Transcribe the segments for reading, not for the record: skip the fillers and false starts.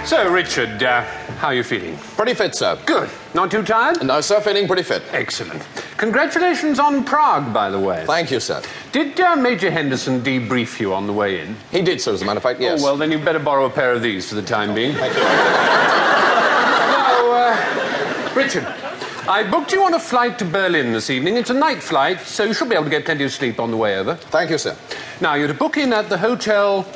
So, Richard, how are you feeling? Pretty fit, sir. Good. Not too tired? No, sir, feeling pretty fit. Excellent. Congratulations on Prague, by the way. Thank you, sir. Did Major Henderson debrief you on the way in? He did, sir, as a matter of fact, yes. Oh, well, then you'd better borrow a pair of these for the time being. Thank you. Now, Richard, I booked you on a flight to Berlin this evening. It's a night flight, so you should be able to get plenty of sleep on the way over. Thank you, sir. Now, you're to book in at the Hotel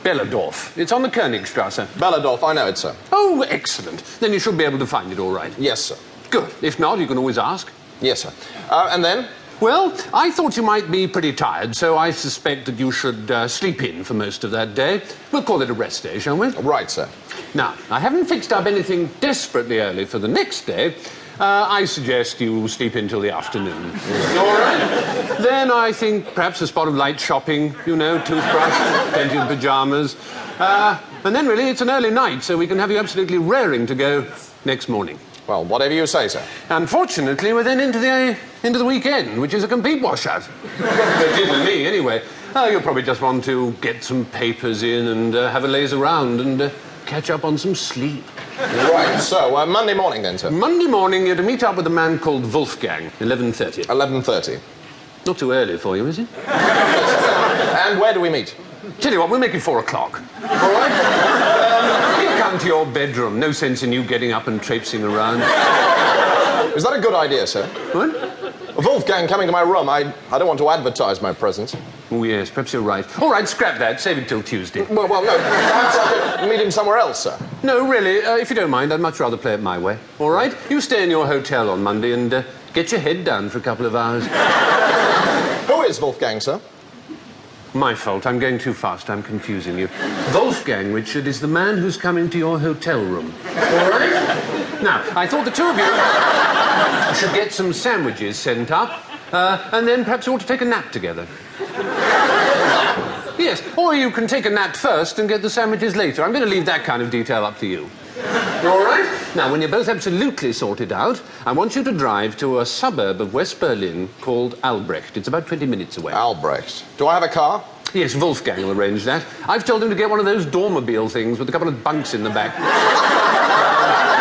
Belledorf. It's on the Königstrasse. Belledorf, I know it, sir. Oh, excellent. Then you should be able to find it all right. Yes, sir. Good. If not, you can always ask. Yes, sir. And then? Well, I thought you might be pretty tired, so I suspect that you should sleep in for most of that day. We'll call it a rest day, shall we? Right, sir. Now, I haven't fixed up anything desperately early for the next day. I suggest you sleep in till the afternoon. All right? Then I think perhaps a spot of light shopping, you know, toothbrush, plenty of pyjamas. And then, really, it's an early night, so we can have you absolutely raring to go next morning. Well, whatever you say, sir. Unfortunately, we're then into the weekend, which is a complete washout. It did with me, anyway. You'll probably just want to get some papers in and have a laze around and catch up on some sleep. Right, so Monday morning then, sir? Monday morning, you're to meet up with a man called Wolfgang, 11:30. 11:30. Not too early for you, is it? And where do we meet? Tell you what, we'll make it 4 o'clock. All right? He'll come to your bedroom. No sense in you getting up and traipsing around. Is that a good idea, sir? What? Wolfgang coming to my room, I don't want to advertise my presence. Oh, yes, perhaps you're right. All right, scrap that. Save it till Tuesday. Well, no. Perhaps I could meet him somewhere else, sir. No, really, if you don't mind, I'd much rather play it my way. All right? You stay in your hotel on Monday and get your head down for a couple of hours. Who is Wolfgang, sir? My fault. I'm going too fast. I'm confusing you. Wolfgang, Richard, is the man who's coming to your hotel room. All right? Now, I thought the two of you should get some sandwiches sent up, and then perhaps you ought to take a nap together. Yes, or you can take a nap first and get the sandwiches later. I'm going to leave that kind of detail up to you. All right? Now, when you're both absolutely sorted out, I want you to drive to a suburb of West Berlin called Albrecht. It's about 20 minutes away. Albrecht. Do I have a car? Yes, Wolfgang will arrange that. I've told him to get one of those dormobile things with a couple of bunks in the back.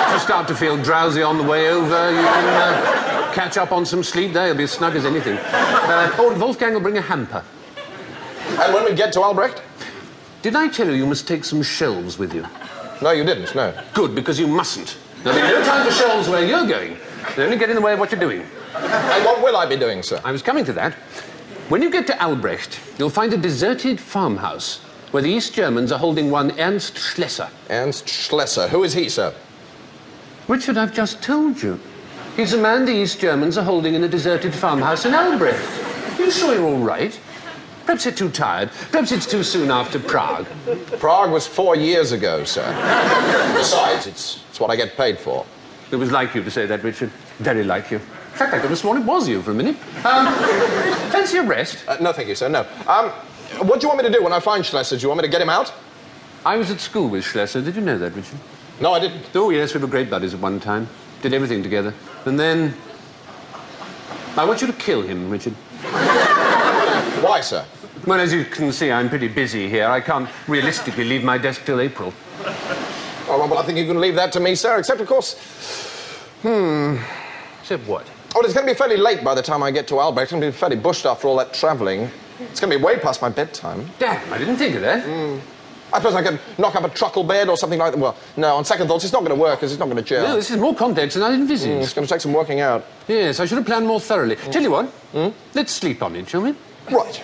If you start to feel drowsy on the way over, you can catch up on some sleep there. You'll be as snug as anything. Wolfgang will bring a hamper. And when we get to Albrecht? Did I tell you must take some shelves with you? No, you didn't, no. Good, because you mustn't. There'll be no time for shelves where you're going. They only get in the way of what you're doing. And what will I be doing, sir? I was coming to that. When you get to Albrecht, you'll find a deserted farmhouse where the East Germans are holding one Ernst Schlesser. Ernst Schlesser. Who is he, sir? Richard, I've just told you. He's the man the East Germans are holding in a deserted farmhouse in Albrecht. You sure you're all right? Perhaps you're too tired. Perhaps it's too soon after Prague. Prague was 4 years ago, sir. Besides, it's what I get paid for. It was like you to say that, Richard. Very like you. In fact, I could have sworn it was you for a minute. Fancy a rest? No, thank you, sir, no. What do you want me to do when I find Schlesser? Do you want me to get him out? I was at school with Schlesser. Did you know that, Richard? No, I didn't. Oh, yes, we were great buddies at one time. Did everything together. And then... I want you to kill him, Richard. Why, sir? Well, as you can see, I'm pretty busy here. I can't realistically leave my desk till April. Oh, well, I think you can leave that to me, sir, except, of course... Except what? Oh, it's going to be fairly late by the time I get to Albrecht. It's going to be fairly bushed after all that travelling. It's going to be way past my bedtime. Damn, I didn't think of that. I suppose I could knock up a truckle bed or something like that. Well, no, on second thoughts, it's not going to work because it's not going to gel. No, this is more context than I envisaged. It's going to take some working out. Yes, I should have planned more thoroughly. Tell you what, let's sleep on it, shall we? Right.